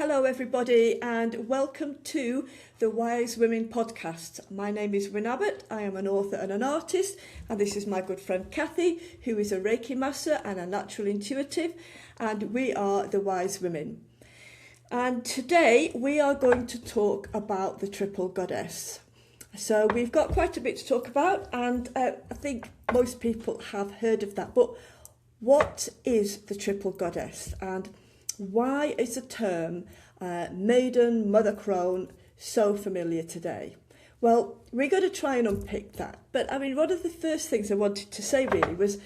Hello, everybody, and welcome to the Wise Women podcast. My name is Wyn Abbott. I am an author and an artist, and this is my good friend Kathy, who is a Reiki master and a natural intuitive, and we are the Wise Women. And today we are going to talk about the triple goddess. So we've got quite a bit to talk about, and I think most people have heard of that. But what is the triple goddess, and why is the term Maiden, Mother Crone so familiar today? Well, we're going to try and unpick that. But I mean, one of the first things I wanted to say really was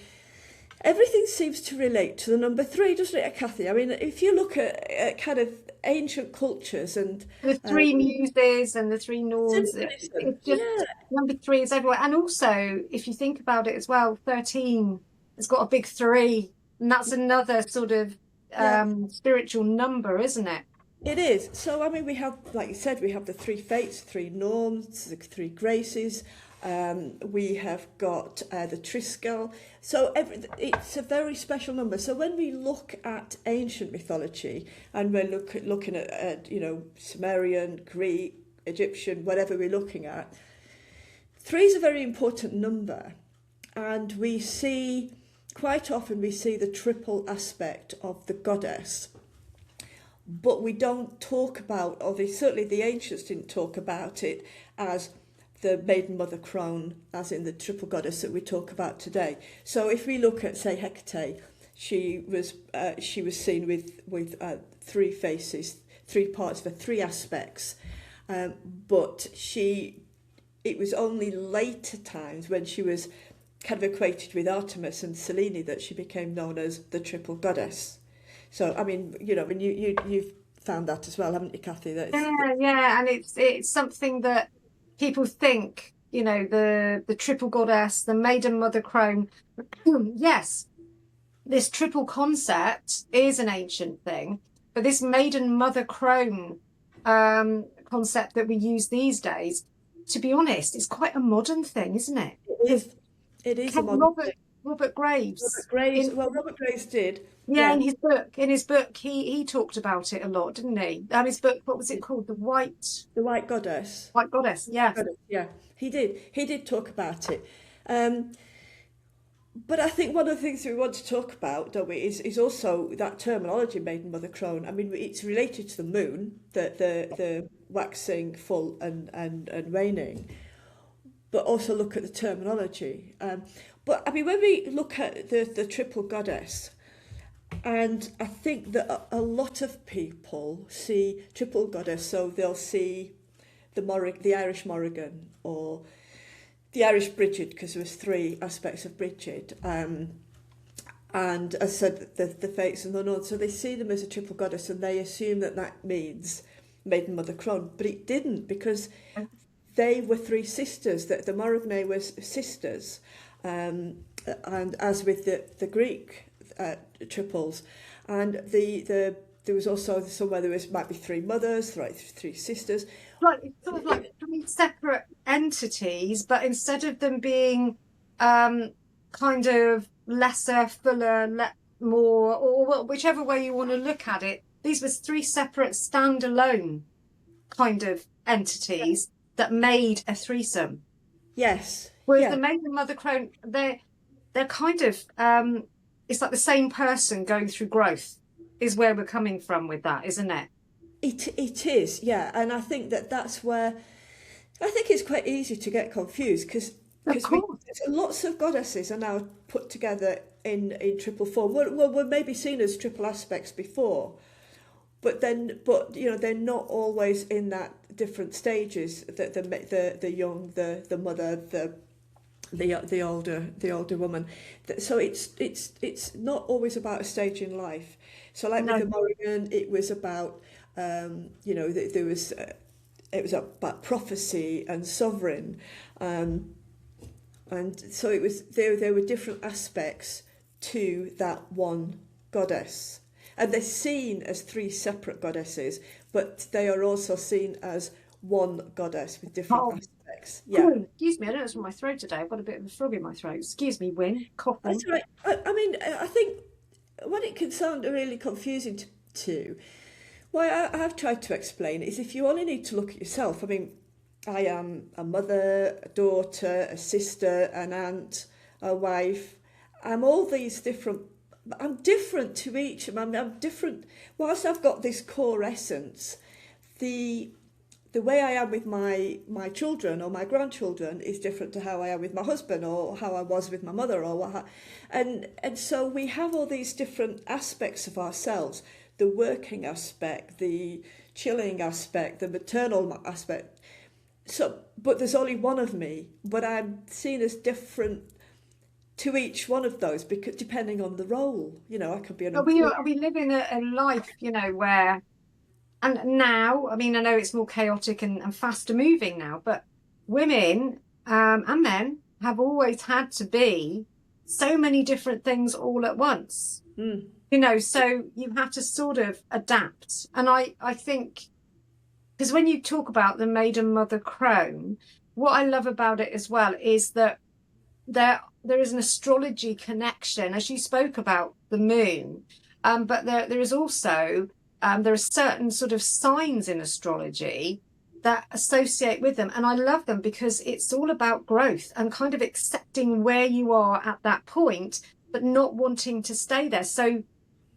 everything seems to relate to the number 3, doesn't it, Kathy? I mean, if you look at kind of ancient cultures and the three muses and the three norns, it's just number 3 is everywhere. And also, if you think about it as well, 13 has got a big 3, and that's another sort of spiritual number, isn't it? It is. So, I mean, we have, like you said, we have the 3 fates, 3 norms, the 3 graces. We have got the Triskel. So it's a very special number. So when we look at ancient mythology and we're looking at Sumerian, Greek, Egyptian, whatever we're looking at, 3 is a very important number. And we see, quite often we see the triple aspect of the goddess. But we don't talk about, or certainly the ancients didn't talk about it as the Maiden, Mother, Crone, as in the triple goddess that we talk about today. So if we look at, say, Hecate, she was seen with 3 faces, 3 parts for 3 aspects. But it was only later times when she was kind of equated with Artemis and Selene that she became known as the triple goddess. So, I mean, you've found that as well, haven't you, Kathy? And it's something that people think, the triple goddess, the Maiden, Mother, Crone. Yes, this triple concept is an ancient thing, but this Maiden, Mother, Crone concept that we use these days, to be honest, is quite a modern thing, isn't it? It is a modern thing. Robert Graves. Robert Graves did. Yeah, in his book, he talked about it a lot, didn't he? His book, what was it called? The White Goddess. White Goddess, yeah. Yeah, he did talk about it. But I think one of the things we want to talk about, don't we, is also that terminology, Maiden, Mother, Crone. I mean, it's related to the moon, the waxing, full, and waning. But also look at the terminology. But I mean, when we look at the triple goddess, and I think that a lot of people see triple goddess, so they'll see the Irish Morrigan or the Irish Bridget, because there was 3 aspects of Bridget. And as I said, the fates and the norns, so they see them as a triple goddess, and they assume that means Maiden, Mother, Crone, but it didn't, because they were 3 sisters. That the Morrigan was sisters, and as with the Greek triples, and there was also somewhere might be 3 mothers, 3 sisters. Right, it's sort of like 3 separate entities, but instead of them being kind of lesser, fuller, more, or whichever way you want to look at it, these were 3 separate standalone kind of entities that made a threesome. Yes. Whereas the Maiden, Mother, Crone, they're kind of it's like the same person going through growth is where we're coming from with that, isn't it? It is, yeah. And I think that's where I think it's quite easy to get confused, because lots of goddesses are now put together in triple form. We're maybe seen as triple aspects before, but they're not always in that different stages. The young, the mother, the older woman. So it's not always about a stage in life. So like with the Morrigan, it was about there was it was about prophecy and sovereign, and so it was there were different aspects to that one goddess. And they're seen as 3 separate goddesses, but they are also seen as one goddess with different aspects. Yeah. Oh, excuse me, I don't know what's in my throat today. I've got a bit of a frog in my throat. Excuse me, Wyn, coughing. That's right. I mean, I think when it can sound really confusing to Well, I've tried to explain it is if you only need to look at yourself. I mean, I am a mother, a daughter, a sister, an aunt, a wife. I'm all these different. I'm different to each. I'm different. Whilst I've got this core essence, the the way I am with my children or my grandchildren is different to how I am with my husband or how I was with my mother or what. And so we have all these different aspects of ourselves: the working aspect, the chilling aspect, the maternal aspect. So, but there's only one of me, but I'm seen as different to each one of those because depending on the role, I could be an employee. Are we living a life, where, and now, I mean, I know it's more chaotic and faster moving now, but women and men have always had to be so many different things all at once. Mm. So you have to sort of adapt. And I think, because when you talk about the Maiden Mother Crone, what I love about it as well is that there is an astrology connection, as you spoke about the moon, but there is also there are certain sort of signs in astrology that associate with them, and I love them because it's all about growth and kind of accepting where you are at that point, but not wanting to stay there. So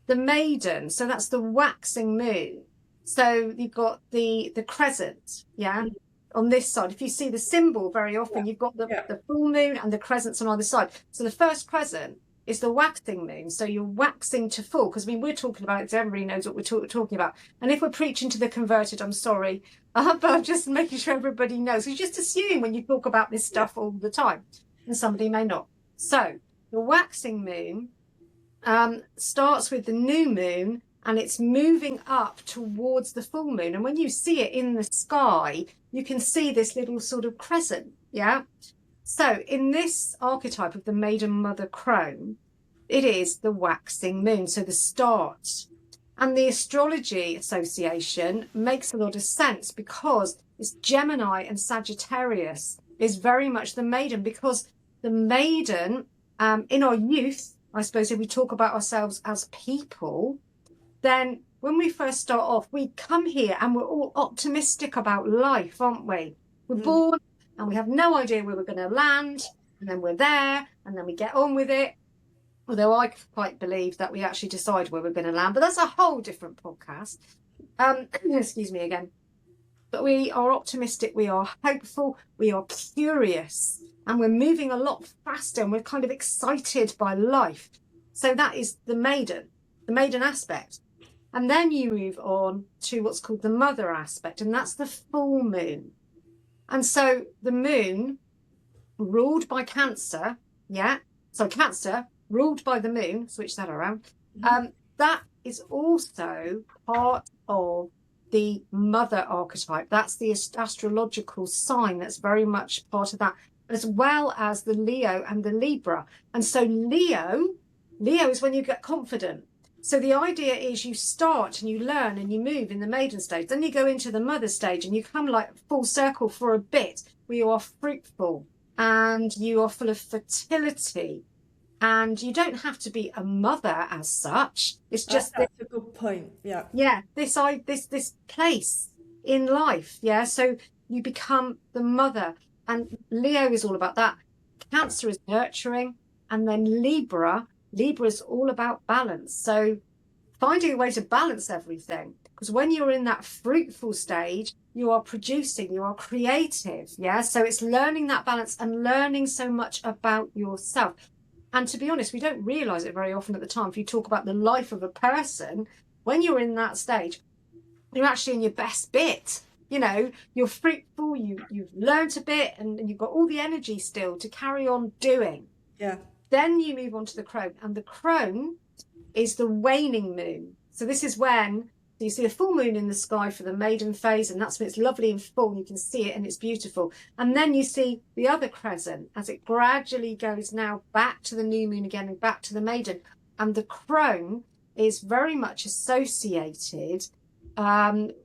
the maiden, so that's the waxing moon. So you've got the crescent, yeah, on this side. If you see the symbol very often, you've got the full moon and the crescents on either side. So the first crescent is the waxing moon. So you're waxing to full, because I mean, we're talking about it, so everybody knows what we're talking about. And if we're preaching to the converted, I'm sorry, but I'm just making sure everybody knows. You just assume when you talk about this stuff all the time, and somebody may not. So the waxing moon starts with the new moon, and it's moving up towards the full moon. And when you see it in the sky, you can see this little sort of crescent, yeah? So in this archetype of the Maiden Mother Crone, it is the waxing moon, so the start. And the astrology association makes a lot of sense because it's Gemini and Sagittarius is very much the maiden, because the maiden, in our youth, I suppose if we talk about ourselves as people, then when we first start off, we come here and we're all optimistic about life, aren't we? We're born and we have no idea where we're going to land, and then we're there, and then we get on with it. Although I quite believe that we actually decide where we're going to land, but that's a whole different podcast. Excuse me again. But we are optimistic, we are hopeful, we are curious, and we're moving a lot faster, and we're kind of excited by life. So that is the maiden aspect. And then you move on to what's called the mother aspect, and that's the full moon. And so the moon, ruled by Cancer, so Cancer, ruled by the moon, switch that around, that is also part of the mother archetype. That's the astrological sign that's very much part of that, as well as the Leo and the Libra. And so Leo is when you get confident. So the idea is you start and you learn and you move in the maiden stage. Then you go into the mother stage and you come like full circle for a bit where you are fruitful and you are full of fertility. And you don't have to be a mother as such. It's just that's a good point. Yeah. Yeah. This place in life. Yeah. So you become the mother, and Leo is all about that. Cancer is nurturing, and then Libra is all about balance. So finding a way to balance everything, because when you're in that fruitful stage, you are producing, you are creative. Yeah. So it's learning that balance and learning so much about yourself. And to be honest, we don't realize it very often at the time. If you talk about the life of a person, when you're in that stage, you're actually in your best bit. You're fruitful, you've learned a bit, and you've got all the energy still to carry on doing. Yeah. Then you move on to the crone, and the crone is the waning moon. So this is when you see a full moon in the sky for the maiden phase, and that's when it's lovely and full. You can see it and it's beautiful. And then you see the other crescent as it gradually goes now back to the new moon again and back to the maiden. And the crone is very much associated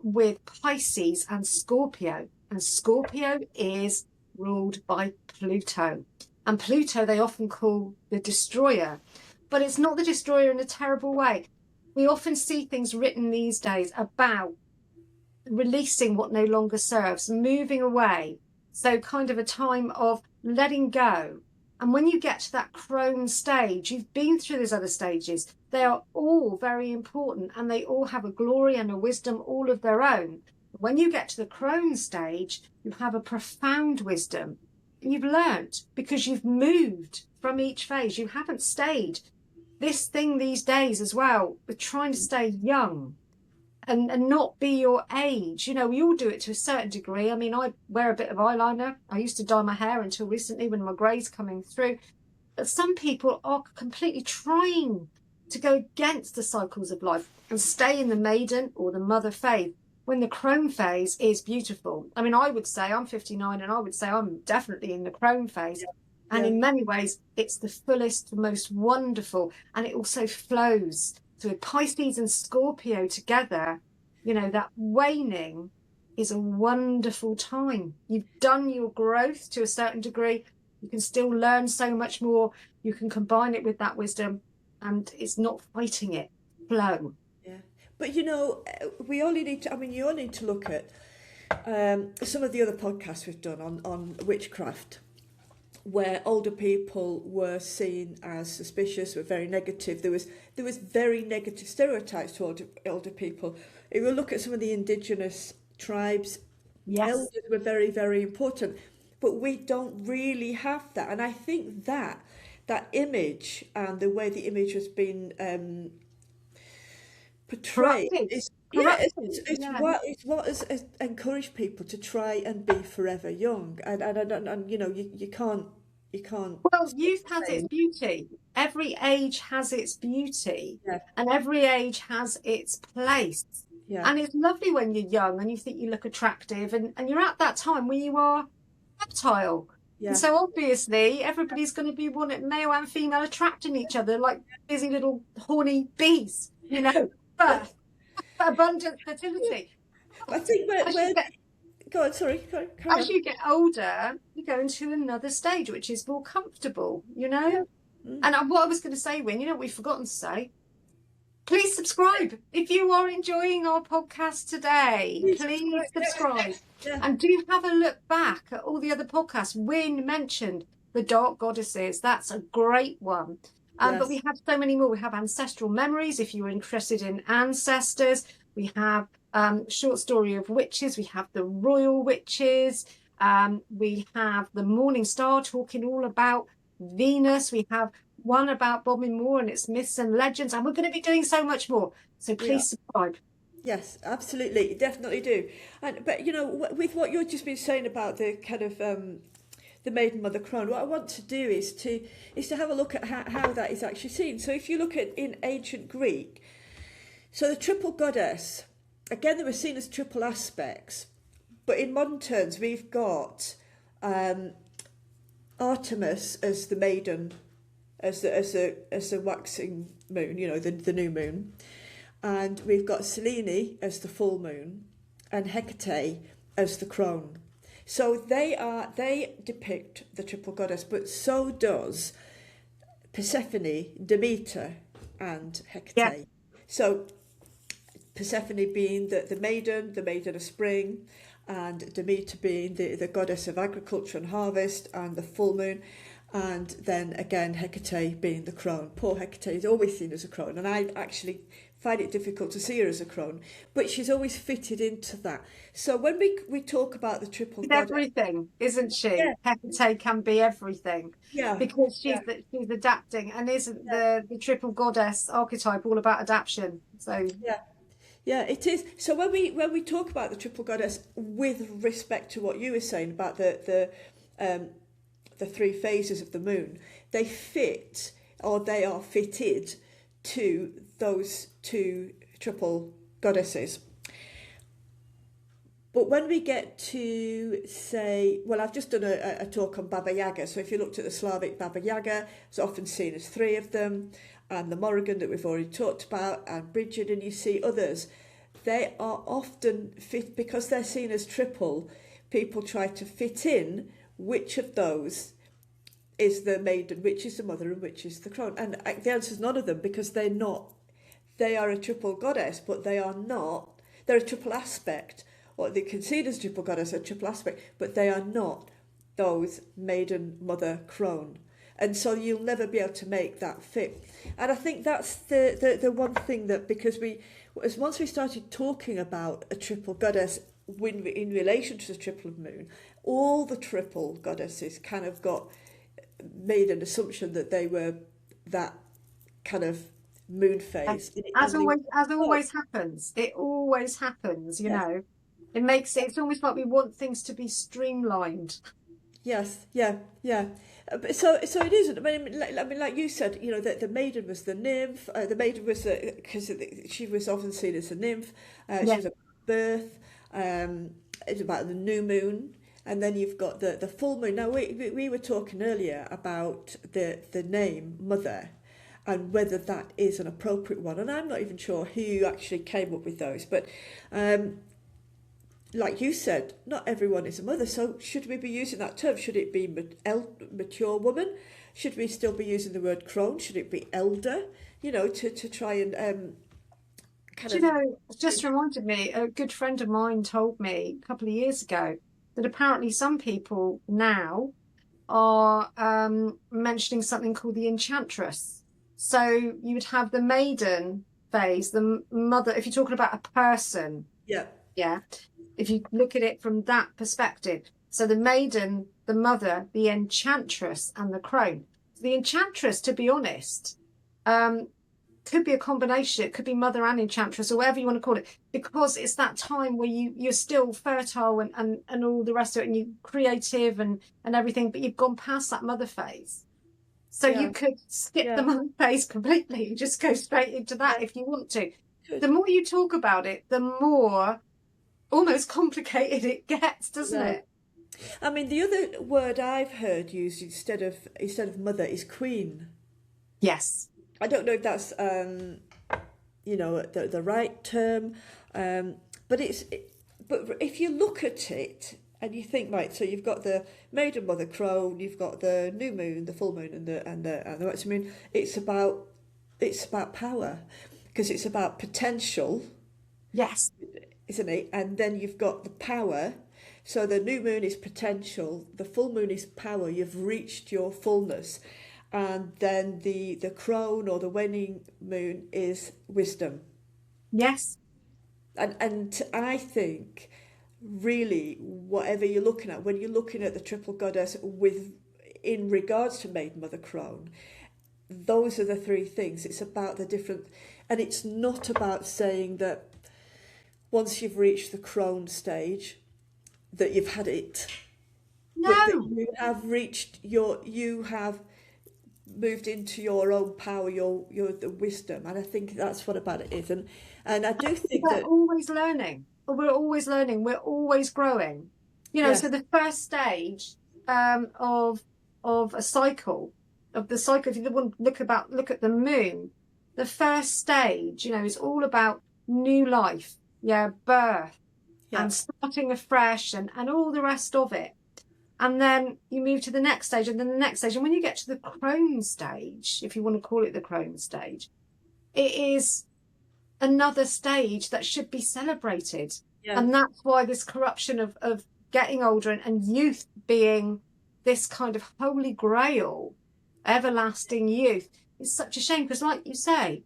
with Pisces and Scorpio. And Scorpio is ruled by Pluto. And Pluto they often call the destroyer. But it's not the destroyer in a terrible way. we often see things written these days about releasing what no longer serves, moving away. So, kind of a time of letting go. And when you get to that crone stage, you've been through those other stages. They are all very important and they all have a glory and a wisdom all of their own. When you get to the crone stage, you have a profound wisdom. You've learnt because you've moved from each phase. You haven't stayed. This thing these days as well, we're trying to stay young and not be your age. You know, we all do it to a certain degree. I mean, I wear a bit of eyeliner. I used to dye my hair until recently when my grey's coming through. But some people are completely trying to go against the cycles of life and stay in the maiden or the mother phase when the crone phase is beautiful. I mean, I would say I'm 59 and I would say I'm definitely in the crone phase. And in many ways, it's the fullest, the most wonderful, and it also flows. So with Pisces and Scorpio together, you know, that waning is a wonderful time. You've done your growth to a certain degree. You can still learn so much more. You can combine it with that wisdom, and it's not fighting it. Flow. Yeah. But you know, we only need to, I mean, you only need to look at some of the other podcasts we've done on witchcraft, where older people were seen as suspicious, were very negative. There was very negative stereotypes to older people. If you look at some of the indigenous tribes, elders were very, very important. But we don't really have that. And I think that image and the way the image has been portrayed is it's what has encouraged people to try and be forever young, and you know, you can't Well, youth has its beauty. Every age has its beauty, and every age has its place. And it's lovely when you're young and you think you look attractive, and you're at that time when you are fertile. And so obviously everybody's going to be male and female attracting each other like busy little horny bees, you know. But abundant fertility. I think go on, sorry. As you get older, you go into another stage, which is more comfortable, you know? And what I was going to say, Win, you know what we've forgotten to say? Please subscribe. If you are enjoying our podcast today, please subscribe. And do have a look back at all the other podcasts. Win mentioned the Dark Goddesses. That's a great one. But we have so many more. We have Ancestral Memories, if you're interested in ancestors. We have Short Story of Witches. We have the Royal Witches. We have the Morning Star talking all about Venus. We have one about Bodmin Moor and its myths and legends. And we're going to be doing so much more. So please subscribe. Yes, absolutely. Definitely do. But, you know, with what you've just been saying about the kind of the Maiden, Mother, Crone, what I want to do is to have a look at how that is actually seen. So if you look at in ancient Greek, so the triple goddess, again, they were seen as triple aspects. But in modern terms, we've got Artemis as the maiden, as the waxing moon, you know, the new moon. And we've got Selene as the full moon and Hecate as the crone. So they depict the triple goddess, but so does Persephone, Demeter and Hecate. Yeah. So Persephone being the maiden of spring, and Demeter being the goddess of agriculture and harvest and the full moon. And then again, Hecate being the crone. Poor Hecate is always seen as a crone, and I actually find it difficult to see her as a crone, but she's always fitted into that. So when we talk about the triple goddess, everything, isn't she? Yeah. Hecate can be everything. Yeah. Because she's adapting, and isn't the triple goddess archetype all about adaptation? So yeah, it is. So when we talk about the triple goddess with respect to what you were saying about the three phases of the moon, they fit, or they are fitted to those two triple goddesses. But when we get to say, well, I've just done a talk on Baba Yaga. So if you looked at the Slavic Baba Yaga, it's often seen as three of them, and the Morrigan that we've already talked about, and Bridget, and you see others. They are often fit because they're seen as triple. People try to fit in which of those is the maiden, which is the mother, and which is the crone. And the answer is none of them, because they're not they are a triple goddess, but they are not. They're a triple aspect, or they consider as triple goddess a triple aspect, but they are not those Maiden, Mother, Crone. And so you'll never be able to make that fit. And I think that's the one thing that, because once we started talking about a triple goddess in relation to the triple moon, all the triple goddesses kind of made an assumption that they were that kind of moon phase. As always happens. It always happens, you know. It's almost like we want things to be streamlined. Yes, yeah. So it isn't. I mean, like you said, you know, the maiden was the nymph. The maiden was because she was often seen as a nymph. She was about birth. It's about the new moon, and then you've got the full moon. Now we were talking earlier about the name Mother, and whether that is an appropriate one. And I'm not even sure who actually came up with those, but like you said, not everyone is a mother. So should we be using that term? Should it be mature woman? Should we still be using the word crone? Should it be elder? You know, to try and you know, it just reminded me, a good friend of mine told me a couple of years ago that apparently some people now are mentioning something called the enchantress. So you would have the maiden phase, the mother, if you're talking about a person. Yeah. If you look at it from that perspective. So the maiden, the mother, the enchantress, and the crone. The enchantress, to be honest, could be a combination. It could be mother and enchantress, or whatever you want to call it, because it's that time where you're still fertile and all the rest of it, and you're creative and everything, but you've gone past that mother phase. So you could skip the mother phase completely and just go straight into that if you want to. The more you talk about it, the more almost complicated it gets, doesn't it? I mean, the other word I've heard used instead of mother is queen. Yes. I don't know if that's you know, the right term, but if you look at it and you think, right, so you've got the maiden, mother, crone, you've got the new moon, the full moon, and the waxing moon. It's about power, because it's about potential. Yes. Isn't it? And then you've got the power. So the new moon is potential, the full moon is power. You've reached your fullness. And then the crone or the waning moon is wisdom. Yes. And I think really whatever you're looking at, when you're looking at the triple goddess in regards to Maiden, Mother, Crone, those are the three things. It's about the different, and it's not about saying that once you've reached the crone stage that you've had it. No. That you have moved into your own power, your the wisdom. And I think that's what about it is. And I do think we're always learning. We're always learning. We're always growing. You know, so the first stage of a cycle, if you want to look at the moon, the first stage, you know, is all about new life, birth, and starting afresh and all the rest of it. And then you move to the next stage and then the next stage. And when you get to the crone stage, if you want to call it the crone stage, it is another stage that should be celebrated. Yeah. And that's why this corruption of getting older and youth being this kind of holy grail, everlasting youth, is such a shame. Because like you say,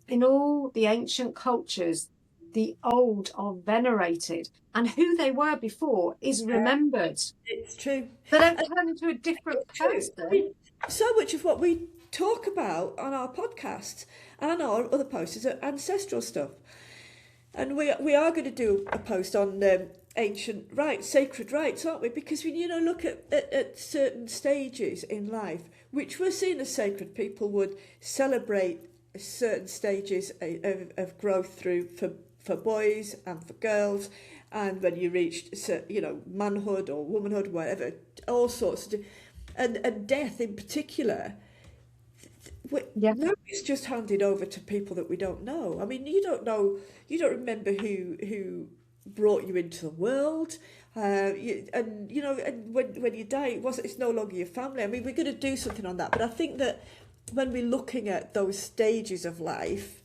in all the ancient cultures, the old are venerated, and who they were before is remembered. It's true. They don't turn into a different person. I mean, so much of what we talk about on our podcasts and our other posts is ancestral stuff. And we are going to do a post on ancient rites, sacred rites, aren't we? Because we, you know, look at certain stages in life which were seen as sacred. People would celebrate certain stages of growth through for boys and for girls, and when you reached, you know, manhood or womanhood, whatever, all sorts of, and death in particular. It's just handed over to people that we don't know. I mean, you don't remember who brought you into the world, and when you die, it's no longer your family. I mean, we're going to do something on that, but I think that when we're looking at those stages of life,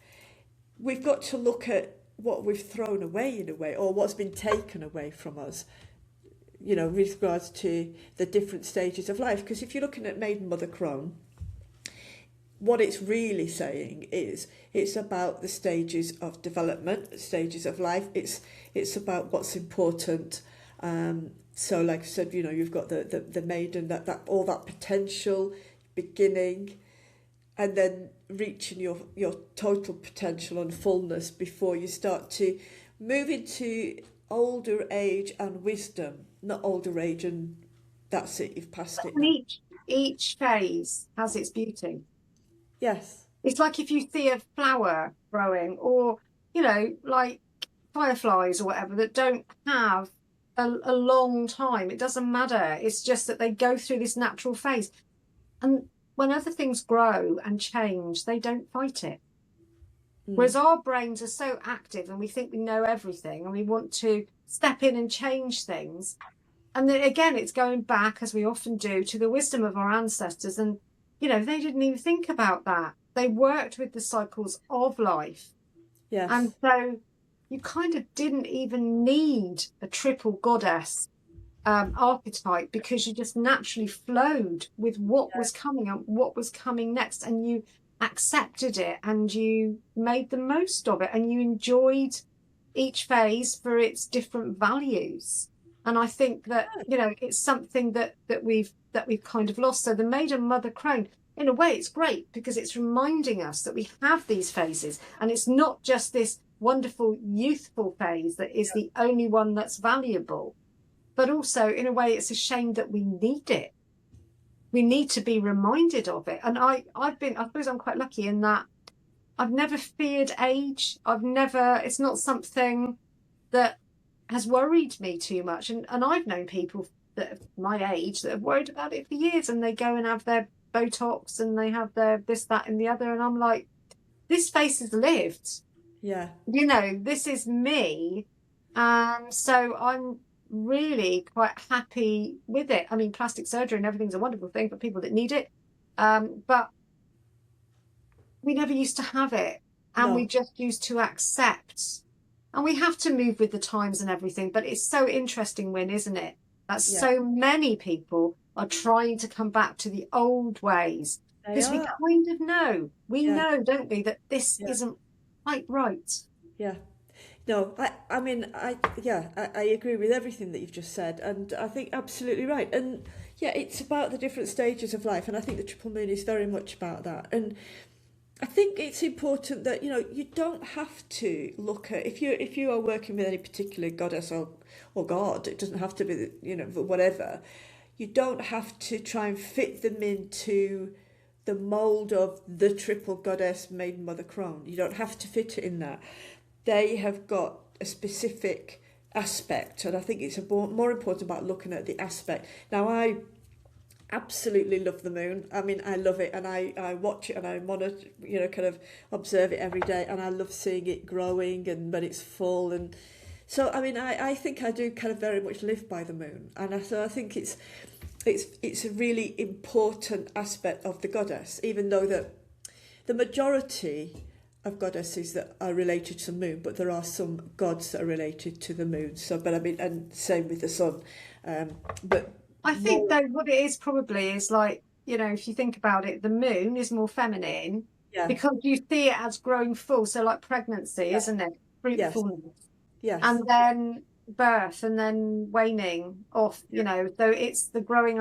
we've got to look at what we've thrown away in a way, or what's been taken away from us, you know, with regards to the different stages of life. Because if you're looking at Maiden, Mother, Crone, what it's really saying is it's about the stages of development, stages of life. It's about what's important. So like I said, you know, you've got the maiden, that all that potential beginning, and then reaching your total potential and fullness before you start to move into older age and wisdom. Not older age and that's it, you've passed it And now. each phase has its beauty. Yes. It's like if you see a flower growing, or, you know, like fireflies or whatever that don't have a long time. It doesn't matter. It's just that they go through this natural phase. And when other things grow and change, they don't fight it. Whereas our brains are so active and we think we know everything and we want to step in and change things. And then again, it's going back, as we often do, to the wisdom of our ancestors. And, you know, they didn't even think about that. They worked with the cycles of life. Yes. And so you kind of didn't even need a triple goddess archetype, because you just naturally flowed with what was coming and what was coming next, and you accepted it and you made the most of it and you enjoyed each phase for its different values. And I think that, you know, it's something that we've kind of lost. So the Maiden, Mother, Crone, in a way, it's great because it's reminding us that we have these phases, and it's not just this wonderful youthful phase that is the only one that's valuable. But also, in a way, it's a shame that we need it. We need to be reminded of it. And I suppose I'm quite lucky in that I've never feared age. It's not something that has worried me too much. And I've known people that are my age that have worried about it for years, and they go and have their Botox and they have their this, that, and the other. And I'm like, this face has lived. Yeah. You know, this is me. And so I'm really quite happy with it. I mean, plastic surgery and everything's a wonderful thing for people that need it. But we never used to have it. And we just used to accept. And we have to move with the times and everything. But it's so interesting, Wynne, isn't it? That so many people are trying to come back to the old ways. Because we kind of know. We know, don't we, that this isn't quite right. Yeah. No, I mean, I agree with everything that you've just said, and I think absolutely right. And yeah, it's about the different stages of life, and I think the triple moon is very much about that. And I think it's important that, you know, you don't have to look at, if you are working with any particular goddess or god, it doesn't have to be, you know, whatever. You don't have to try and fit them into the mold of the triple goddess, Maiden, Mother, Crone. You don't have to fit it in that. They have got a specific aspect, and I think it's more important about looking at the aspect. Now, I absolutely love the moon. I mean, I love it, and I watch it and I monitor, you know, kind of observe it every day, and I love seeing it growing and when it's full. And so, I mean, I think I do kind of very much live by the moon, and so I think it's a really important aspect of the goddess, even though the majority of goddesses that are related to the moon, but there are some gods that are related to the moon. So, but I mean, and same with the sun. But I think though what it is probably is like, you know, if you think about it, the moon is more feminine because you see it as growing full. So like pregnancy, isn't it? Fruitfulness. Yes. And then birth, and then waning off, you know, so it's the growing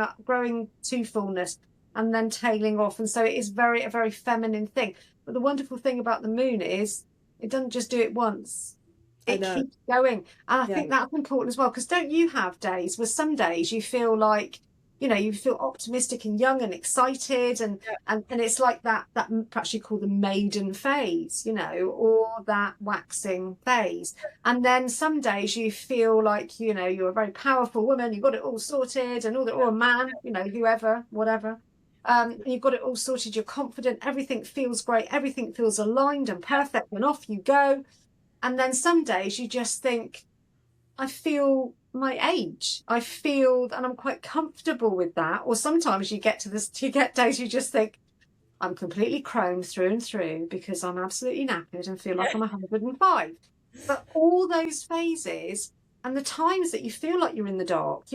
to fullness and then tailing off. And so it is a very feminine thing. But the wonderful thing about the moon is it doesn't just do it once. It keeps going. And I think that's important as well, because don't you have days where some days you feel like, you know, you feel optimistic and young and excited, and it's like that perhaps you call the maiden phase, you know, or that waxing phase. And then some days you feel like, you know, you're a very powerful woman, you've got it all sorted, and or a man, you know, whoever, whatever. You've got it all sorted, you're confident, everything feels great, everything feels aligned and perfect, and off you go. And then some days you just think, I feel my age. I feel, and I'm quite comfortable with that. Or sometimes you get days you just think, I'm completely Crone through and through because I'm absolutely knackered and feel like I'm 105. But all those phases and the times that you feel like you're in the dark,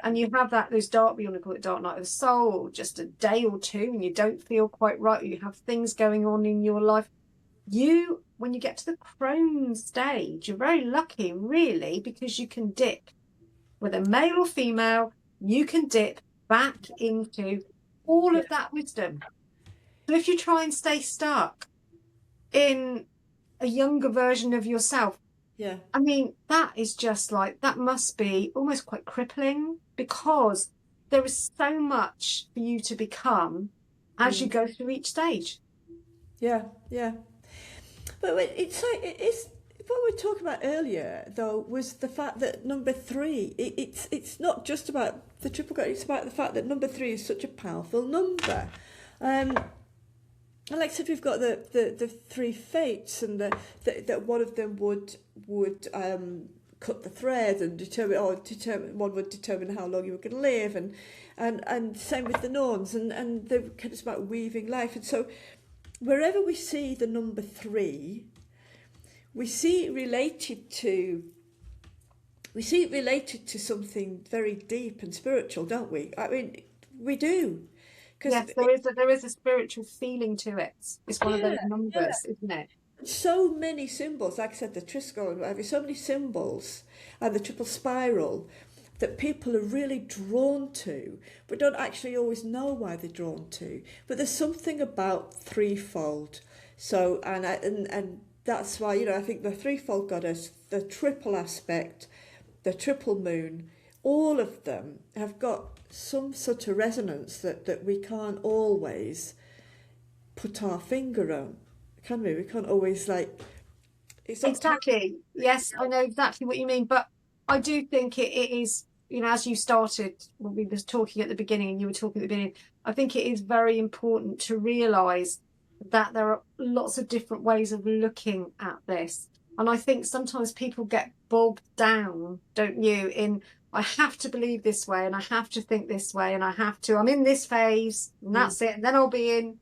and you have those dark, we want to call it dark night of the soul, or just a day or two and you don't feel quite right, or you have things going on in your life. When you get to the Crone stage, you're very lucky, really, because you can dip, whether male or female, you can dip back into all of that wisdom. So if you try and stay stuck in a younger version of yourself, I mean, that is just like, that must be almost quite crippling, because there is so much for you to become as you go through each stage. Yeah. But it's like, it's what we were talking about earlier, though, was the fact that number three, it's not just about the triple God, it's about the fact that number three is such a powerful number. And like I said, we've got the three fates, and that one of them would cut the thread and determine one would determine how long you were going to live, and same with the norns, and they're kind of about weaving life. And so wherever we see the number three, we see it related to something very deep and spiritual, don't we? I mean, we do. Yes, there is a spiritual feeling to it. It's one of those numbers, isn't it? So many symbols, like I said, the Triskel and whatever, so many symbols, and the triple spiral, that people are really drawn to, but don't actually always know why they're drawn to. But there's something about threefold. So, and that's why, I think the threefold goddess, the triple aspect, the triple moon, all of them have got some sort of resonance that we can't always put our finger on, can we? We can't always, like... Exactly. Yes, I know exactly what you mean, but I do think it is, as you started, when we was talking at the beginning, and you were talking at the beginning, I think it is very important to realise that there are lots of different ways of looking at this. And I think sometimes people get bogged down, don't you, in, I have to believe this way, and I have to think this way, and I'm in this phase, and that's it, and then I'll be in.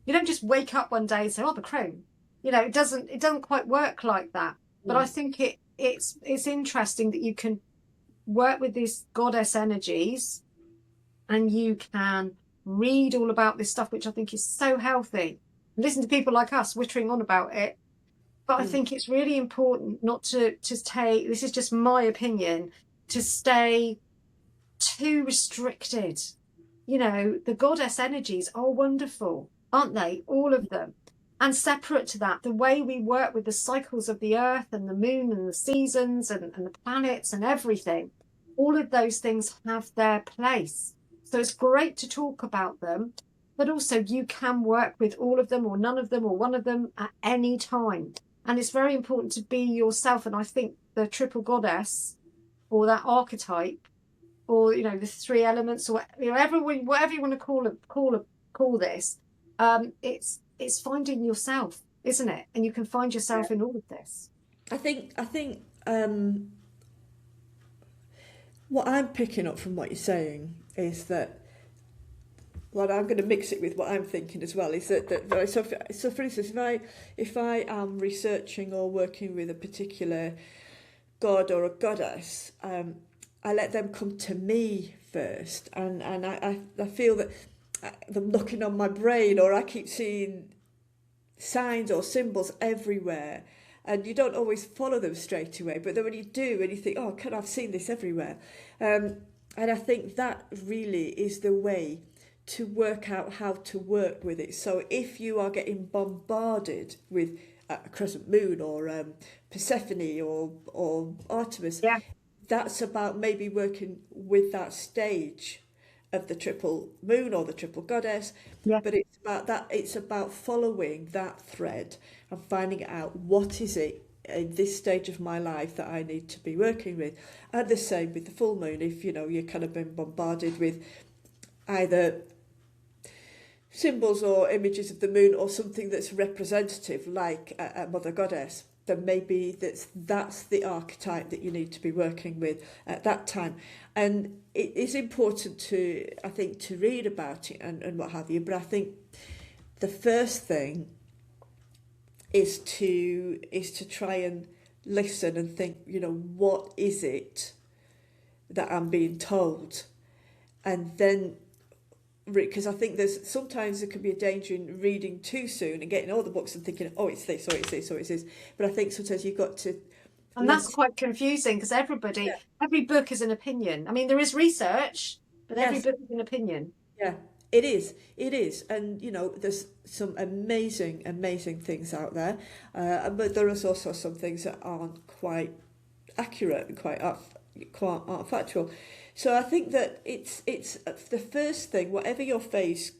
You don't just wake up one day and say, oh, the Crone. It doesn't quite work like that. But I think it's interesting that you can work with these goddess energies, and you can read all about this stuff, which I think is so healthy. Listen to people like us wittering on about it. But I think it's really important not to take, this is just my opinion, to stay too restricted. The goddess energies are wonderful, aren't they? All of them. And separate to that, the way we work with the cycles of the earth and the moon and the seasons and the planets and everything, all of those things have their place. So it's great to talk about them, but also you can work with all of them or none of them or one of them at any time. And it's very important to be yourself. And I think the triple goddess, or that archetype, or the three elements, or whatever you want to call this, it's finding yourself, isn't it? And you can find yourself in all of this. I think what I'm picking up from what you're saying is that, well, I'm going to mix it with what I'm thinking as well, is that so for instance, if I am researching or working with a particular god or a goddess, I let them come to me first, and I feel that them knocking on my brain, or I keep seeing signs or symbols everywhere, and you don't always follow them straight away, but then when you do, and you think, oh, I've seen this everywhere, and I think that really is the way to work out how to work with it. So if you are getting bombarded with a crescent moon, or Persephone, or Artemis, that's about maybe working with that stage of the triple moon or the triple goddess, but it's about following that thread and finding out what is it in this stage of my life that I need to be working with. And the same with the full moon, if you're kind of been bombarded with either symbols or images of the moon, or something that's representative, like a mother goddess, then maybe that's the archetype that you need to be working with at that time. And it is important to read about it and what have you, but I think the first thing is to try and listen and think, what is it that I'm being told? And then, because I think sometimes there can be a danger in reading too soon and getting all the books and thinking, oh, it's this, or it's this, or it's this. But I think sometimes you've got to. And that's quite confusing because every book is an opinion. I mean, there is research, but every book is an opinion. Yeah, it is. It is. And, there's some amazing, amazing things out there. But there is also some things that aren't quite accurate and quite aren't factual. So I think that it's the first thing, whatever your face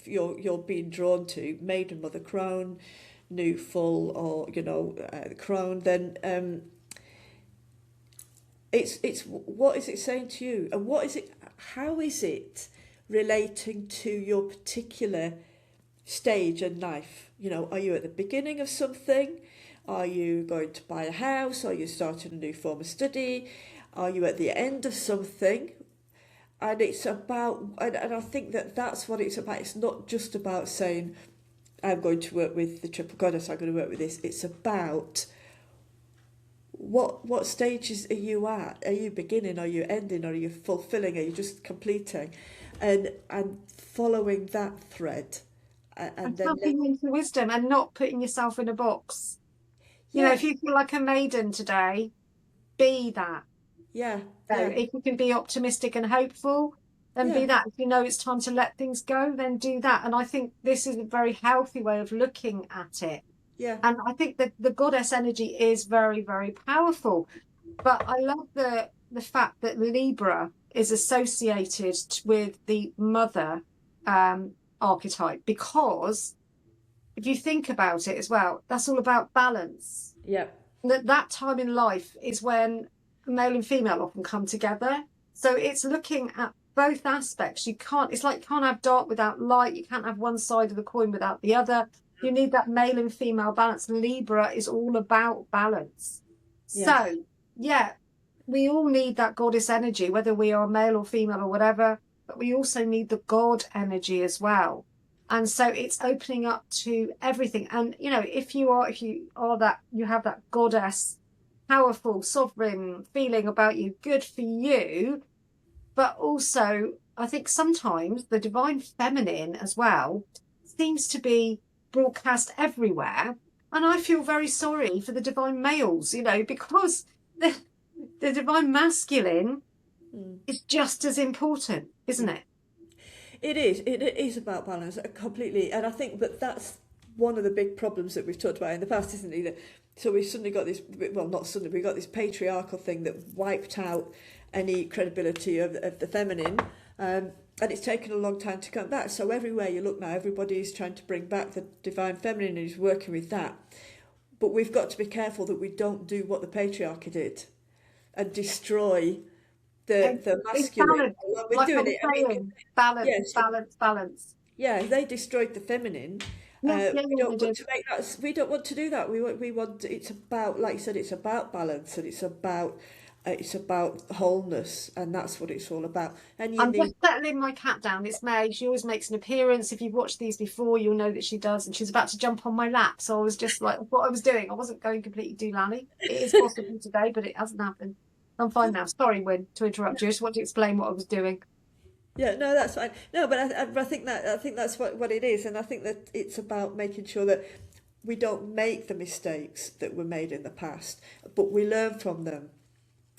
you're being drawn to, Maiden, Mother, Crone, New, Full, or, Crone, then it's what is it saying to you? And how is it relating to your particular stage in life? Are you at the beginning of something? Are you going to buy a house? Are you starting a new form of study? Are you at the end of something? And it's about, and I think that's what it's about. It's not just about saying, I'm going to work with the triple goddess, I'm going to work with this. It's about what stages are you at? Are you beginning? Are you ending? Are you fulfilling? Are you just completing? And following that thread. And tapping into wisdom and not putting yourself in a box. If you feel like a maiden today, be that. Yeah. If you can be optimistic and hopeful, then be that. If you know it's time to let things go, then do that. And I think this is a very healthy way of looking at it. Yeah. And I think that the goddess energy is very, very powerful. But I love the fact that Libra is associated with the mother archetype, because if you think about it as well, that's all about balance. Yeah. That time in life is when male and female often come together. So it's looking at both aspects. It's like you can't have dark without light. You can't have one side of the coin without the other. You need that male and female balance. Libra is all about balance. So, we all need that goddess energy, whether we are male or female or whatever, but we also need the God energy as well. And so it's opening up to everything. And, if you have that goddess, powerful, sovereign feeling about you, good for you. But also, I think sometimes the divine feminine as well seems to be broadcast everywhere. And I feel very sorry for the divine males, because the divine masculine is just as important, isn't it? It is. It is about balance completely. And I think that's one of the big problems that we've talked about in the past, isn't it? So we've suddenly got this, well, not suddenly, we've got this patriarchal thing that wiped out any credibility of the feminine. And it's taken a long time to come back. So everywhere you look now, everybody's trying to bring back the divine feminine and is working with that. But we've got to be careful that we don't do what the patriarchy did and destroy the masculine. We're doing it. Balance. Yeah, they destroyed the feminine. We don't want to do that. We want. It's about, like you said, it's about balance, and it's about wholeness, and that's what it's all about. And I'm just settling my cat down. It's May. She always makes an appearance. If you've watched these before, you'll know that she does. And she's about to jump on my lap. So I was just like, what I was doing. I wasn't going completely doolally. It is possible today, but it hasn't happened. I'm fine now. Sorry, Wynne, to interrupt you. I just want to explain what I was doing. Yeah, no, that's fine. No, but I think that's what it is, and I think that it's about making sure that we don't make the mistakes that were made in the past, but we learn from them.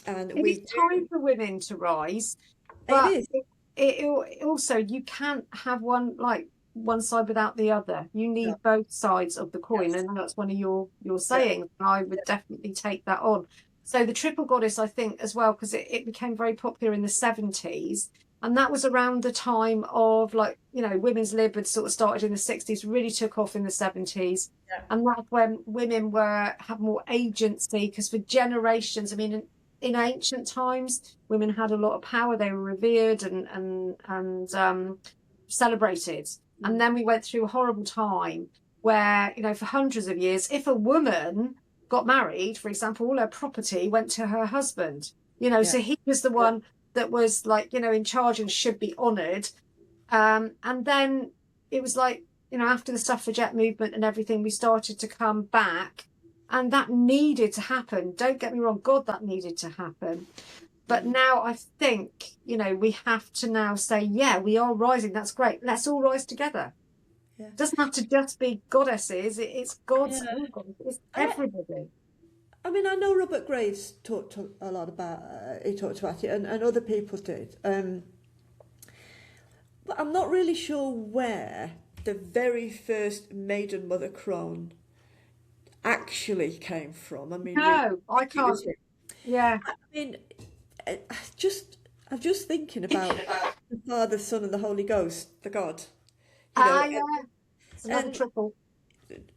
And it's time for women to rise. But it is. It also, you can't have one side without the other. You need both sides of the coin, and that's one of your sayings. And I would definitely take that on. So the triple goddess, I think, as well, because it became very popular in the 70s. And that was around the time of, women's lib had sort of started in the 60s, really took off in the 70s. Yeah. And that's when women had more agency, because for generations, I mean, in ancient times, women had a lot of power. They were revered and celebrated. And then we went through a horrible time where, for hundreds of years, if a woman got married, for example, all her property went to her husband, so he was the one that was in charge and should be honoured. And then it was like you know, after the suffragette movement and everything, we started to come back, and that needed to happen. Don't get me wrong, God, that needed to happen. But now I think, you know, we have to now say, yeah, we are rising. That's great. Let's all rise together. Yeah. It doesn't have to just be goddesses. It's gods, Yeah. all gods. It's I, everybody. I mean, I know Robert Graves talked a lot about he talked about it, and other people did. But I'm not really sure where the very first Maiden Mother Crone actually came from. I mean, No, I can't. Yeah. I mean, I just I'm just thinking about the Father, Son, and the Holy Ghost, the God. You know, Yeah. It's another and triple.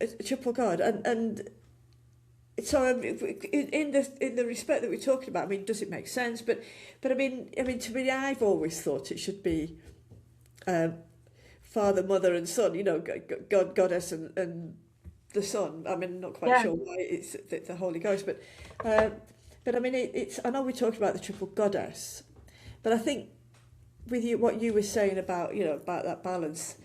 a triple God, and so in the respect that we're talking about, I mean, does it make sense? But I mean, to me, I've always thought it should be Father, Mother, and Son. You know, God, Goddess, and the Son. I mean, I'm not quite Yeah. sure why it's the Holy Ghost, but I mean, it's. I know we talked about the triple Goddess, but I think with you, what you were saying about about that balance,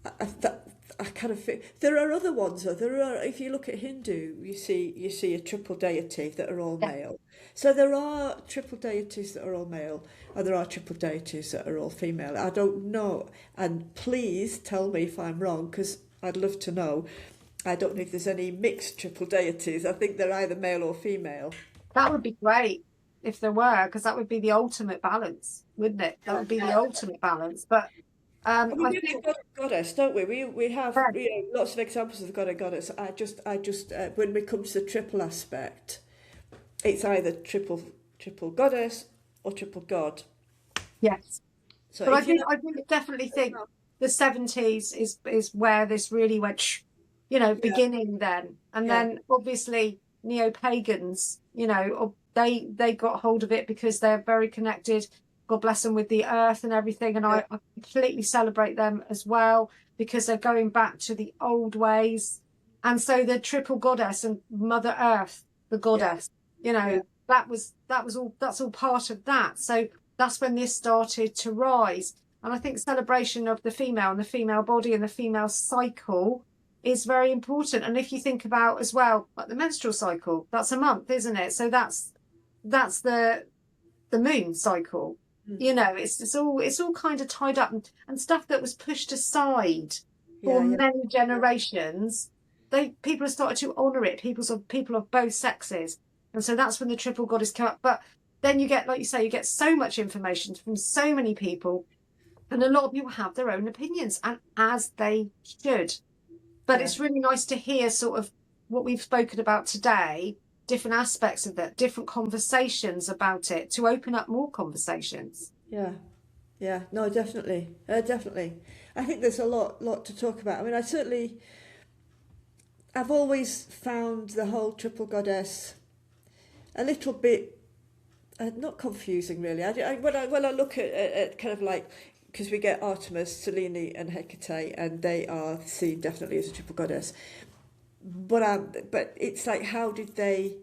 that I kind of feel there are other ones though. There are, if you look at Hindu, you see a triple deity that are all Yeah. male. So there are triple deities that are all male, and there are triple deities that are all female. I don't know, and please tell me if I'm wrong, because I'd love to know. I don't know if there's any mixed triple deities. I think they're either male or female. That would be great if there were, because that would be the ultimate balance, wouldn't it? That would be the ultimate balance. But I mean, I we have think, God and Goddess, don't we? We have yeah, lots of examples of the God and Goddess. I just when we come to the triple aspect, it's either triple Goddess or triple God. yes. So But if you I think definitely think the 70s is where this really went, you know, yeah, beginning then. And yeah, then obviously neo-pagans, you know, they got hold of it because they're very connected, God bless them, with the earth and everything. And yeah, I completely celebrate them as well because they're going back to the old ways. And so the triple goddess and Mother Earth, the yeah, goddess, you yeah, know, that's all part of that. So that's when this started to rise. And I think celebration of the female and the female body and the female cycle is very important. And if you think about as well, like the menstrual cycle, that's a month, isn't it? So that's the moon cycle. mm, You know, it's all kind of tied up, and stuff that was pushed aside for yeah, yeah, many generations. People have started to honour it. People of both sexes, and so that's when the triple goddess came up. But then you get, like you say, you get so much information from so many people, and a lot of people have their own opinions, and as they should. But yeah, it's really nice to hear sort of what we've spoken about today, different aspects of that, different conversations about it, to open up more conversations. yeah, yeah. No, definitely, definitely. I think there's a lot to talk about. I mean, I've always found the whole triple goddess a little bit not confusing really. When I look at kind of like, because we get Artemis, Selene, and Hecate, and they are seen definitely as a triple goddess. But it's like, how did they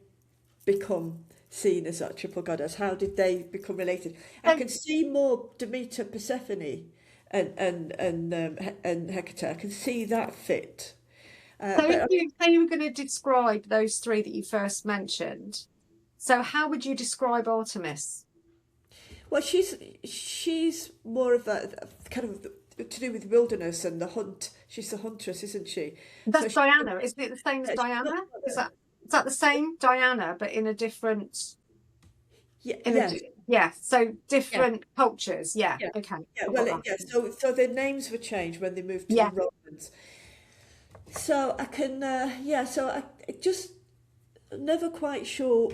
become seen as that triple goddess? How did they become related? I So, can see more Demeter, Persephone, and Hecate. I can see that fit. so if But you say you were going to describe those three that you first mentioned, so how would you describe Artemis? well, she's more of a kind of to do with wilderness and the hunt. She's the huntress, isn't she? So That's she, Diana, isn't it? The same as she's Diana? not Is mother. that the same Diana, but in a different Yeah, in a yeah, yeah? So yeah, different cultures. Yeah. yeah, Okay, yeah. I've Well, got that. yeah. So their names were changed when they moved to the Yeah. Romans. So I can, yeah. So I just never quite sure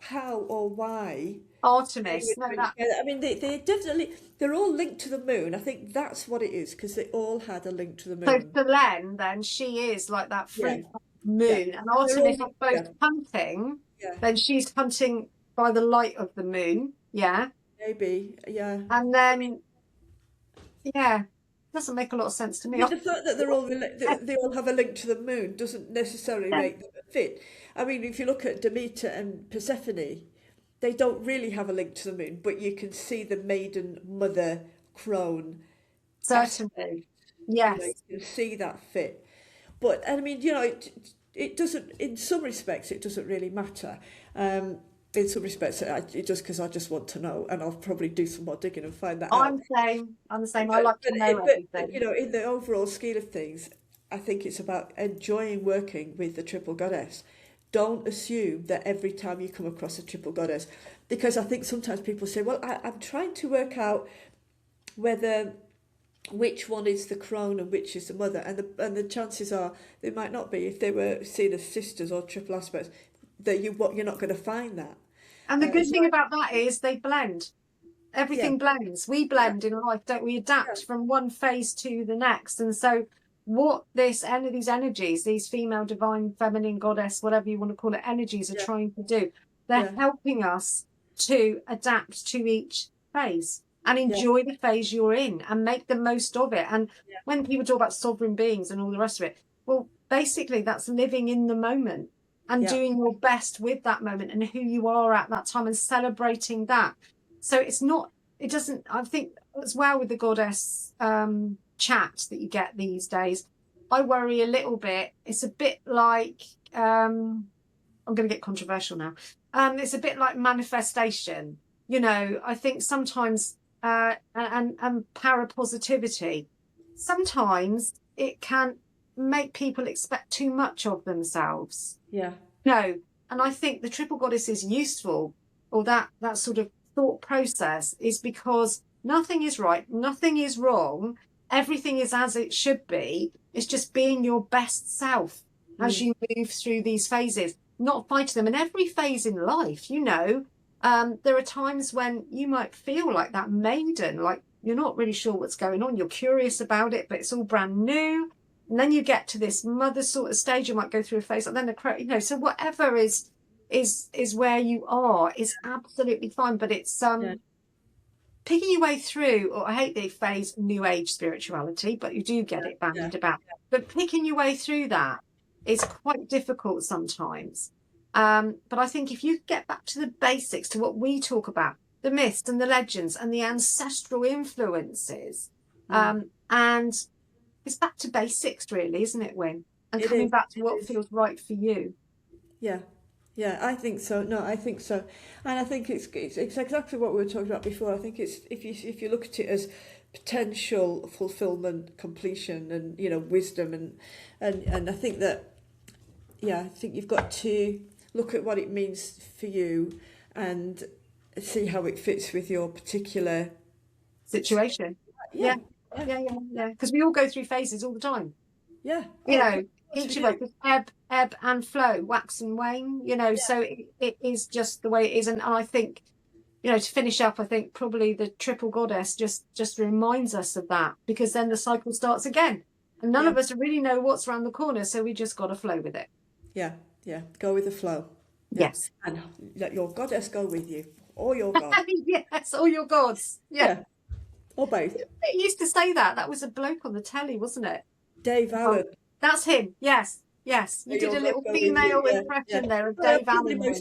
how or why they Artemis. would No, bring that. together. I mean, they definitely they're all linked to the moon. I think that's what it is because they all had a link to the So moon. Selene, then she is like that Yeah, fruit yeah. moon, and They're all Artemis is linked both together. hunting. Yeah, Then she's hunting by the light of the moon. Yeah, maybe. Yeah. and I mean, then yeah, doesn't make a lot of sense to I me. mean, the fact that they all have a link to the moon doesn't necessarily Yeah. make them a fit. I mean, if you look at Demeter and Persephone, they don't really have a link to the moon, but you can see the maiden mother crone Certainly. aspect. You know, you Yes. can see that fit. But I mean, you know, it doesn't. In some respects, it doesn't really matter. In some respects, just because I just want to know, and I'll probably do some more digging and find that out. I'm the same. I'm the same. I But like to know you everything. know, in the overall scale of things, I think it's about enjoying working with the triple goddess. Don't assume that every time you come across a triple goddess, because I think sometimes people say, "Well, I'm trying to work out whether which one is the crone and which is the mother," and the chances are they might not be if they were seen as sisters or triple aspects. That you're not going to find that. And the good So thing about that is they blend. yeah, Everything blends. We yeah, blend in life, don't we? yeah, Adapt from one phase to the next. And so what these energies, these female divine feminine goddess, whatever you want to call it, energies are yeah, trying to do, they're yeah, helping us to adapt to each phase and yeah, enjoy the phase you're in and make the most of it. And yeah, when people talk about sovereign beings and all the rest of it, well, basically that's living in the moment and yeah, doing your best with that moment and who you are at that time and celebrating that. So it's not, it doesn't, I think as well with the goddess chat that you get these days, I worry a little bit. It's a bit like, I'm going to get controversial now. It's a bit like manifestation. You know, I think sometimes, and parapositivity, sometimes it can make people expect too much of themselves. yeah, No, and I think the triple goddess is useful, or that sort of thought process is because nothing is right, nothing is wrong, everything is as it should be. It's just being your best self as mm, you move through these phases, not fighting them. And every phase in life, you know, there are times when you might feel like that maiden, like you're not really sure what's going on. You're curious about it, but it's all brand new. And then you get to this mother sort of stage, you might go through a phase, and then you know, so whatever is where you are is absolutely fine. But it's yeah, picking your way through, or I hate the phrase new age spirituality, but you do get yeah, it yeah, bandied about. But picking your way through that is quite difficult sometimes. But I think if you get back to the basics, to what we talk about, the myths and the legends and the ancestral influences, mm. and it's back to basics, really, isn't it, Win? And It coming is, back to it what is. feels right for you. Yeah, yeah, I think so. No, I think so, and I think it's exactly what we were talking about before. I think it's if you look at it as potential fulfillment, completion, and you know wisdom, and I think that yeah, I think you've got to look at what it means for you and see how it fits with your particular. Situation. Yeah, Yeah, yeah, yeah. Because we all go through phases all the time. yeah. You Oh, of know, course we each of do. us is ebb and flow, wax and wane, you know, Yeah, so it is just the way it is. And I think, you know, to finish up, I think probably the triple goddess just reminds us of that, because then the cycle starts again. And none yeah, of us really know what's around the corner, so we just got to flow with it. yeah, yeah. Go with the flow. Yeah, Yes. and let your goddess go with you, or your god. Yes, all your gods. Yeah. Yeah, or both. It used to say that. That was a bloke on the telly, wasn't it? Dave Oh, Allen. that's him. Yes. Yes. You Let did your a god little go with you. female Yeah, yeah. impression there of Well, Dave Allen.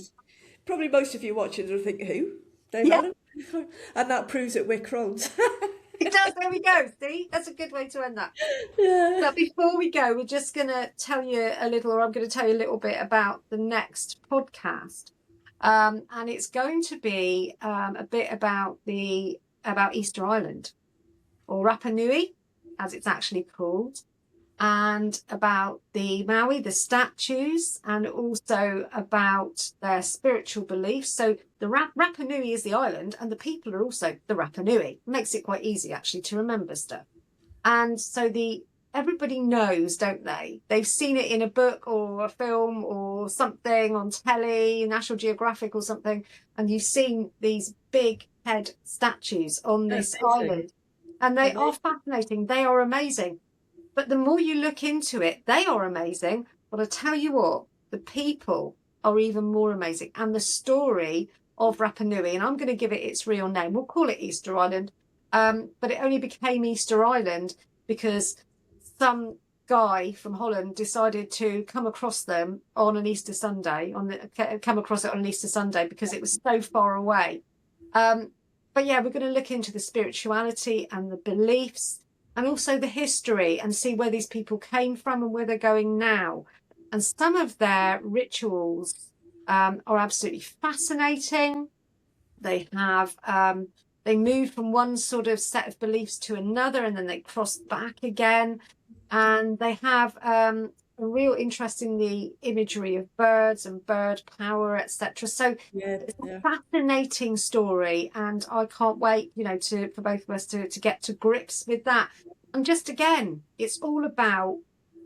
probably most of you watching will think, who? Dave Yeah, Allen? And that proves that we're crones. it does. There we go. See, that's a good way to end that. Yeah. But before we go, we're just going to tell you a little, or I'm going to tell you a little bit about the next podcast. And it's going to be a bit about Easter Island, or Rapa Nui, as it's actually called, and about the Maui, the statues, and also about their spiritual beliefs. So the Rapa Nui is the island, and the people are also the Rapa Nui. It makes it quite easy actually to remember stuff. And so everybody knows, don't they? They've seen it in a book or a film or something on telly, National Geographic or something, and you've seen these big head statues on this Amazing. island. And they are Amazing. fascinating. They are amazing. But the more you look into it, they are amazing. But I tell you what, the people are even more amazing. And the story of Rapa Nui, and I'm going to give it its real name. We'll call it Easter Island. But it only became Easter Island because some guy from Holland decided to come across them on an Easter Sunday, come across it on an Easter Sunday because it was so far away. But yeah, we're going to look into the spirituality and the beliefs and also the history, and see where these people came from and where they're going now. And some of their rituals are absolutely fascinating. They have they move from one sort of set of beliefs to another, and then they cross back again. And they have a real interest in the imagery of birds and bird power, etc. So it's a fascinating story, and I can't wait, for both of us to get to grips with that. And just again, it's all about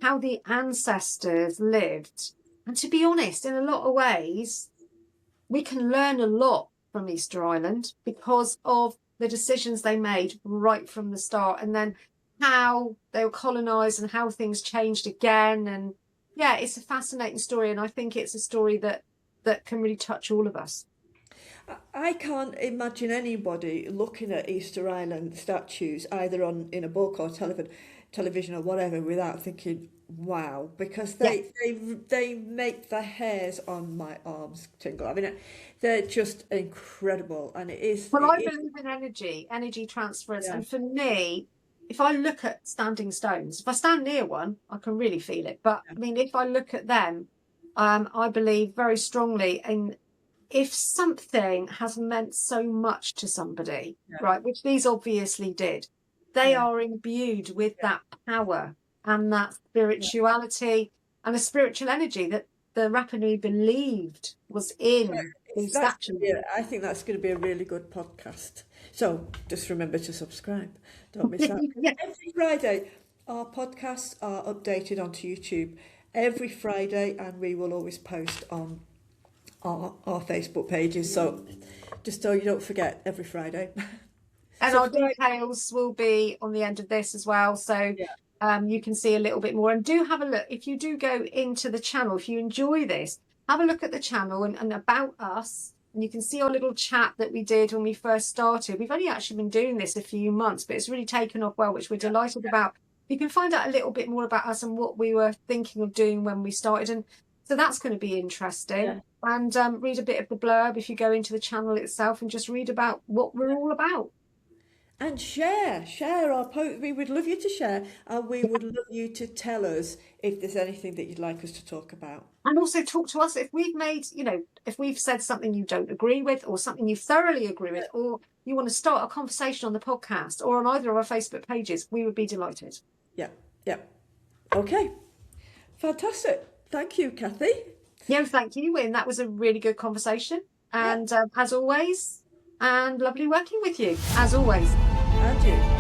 how the ancestors lived. And to be honest, in a lot of ways, we can learn a lot from Easter Island because of the decisions they made right from the start, and then how they were colonized and how things changed again. And yeah, it's a fascinating story, and I think it's a story that can really touch all of us. I can't imagine anybody looking at Easter Island statues either in a book or television or whatever without thinking, wow, because they make the hairs on my arms tingle. I mean, they're just incredible, and it is. Well, I believe in energy transference, and for me, if I look at standing stones, if I stand near one, I can really feel it. But I mean, if I look at them, I believe very strongly in, if something has meant so much to somebody, right, which these obviously did, they are imbued with that power and that spirituality and a spiritual energy that the Rapa Nui believed was in these statues. I think that's going to be a really good podcast. So just remember to subscribe. Don't miss out. Every Friday, our podcasts are updated onto YouTube every Friday, and we will always post on our Facebook pages. So just so you don't forget, every Friday. And our details will be on the end of this as well. So you can see a little bit more, and do have a look. If you do go into the channel, if you enjoy this, have a look at the channel and about us. And you can see our little chat that we did when we first started. We've only actually been doing this a few months, but it's really taken off well, which we're delighted about. You can find out a little bit more about us and what we were thinking of doing when we started. And so that's going to be interesting. Yeah. And read a bit of the blurb if you go into the channel itself, and just read about what we're all about. And share our post. We would love you to share, and we would love you to tell us if there's anything that you'd like us to talk about. And also talk to us if we've made, if we've said something you don't agree with, or something you thoroughly agree with, or you want to start a conversation on the podcast or on either of our Facebook pages. We would be delighted. Yeah. Okay. Fantastic. Thank you, Kathy. Yeah, thank you, Wynne. That was a really good conversation. And as always, and lovely working with you, as always. And you.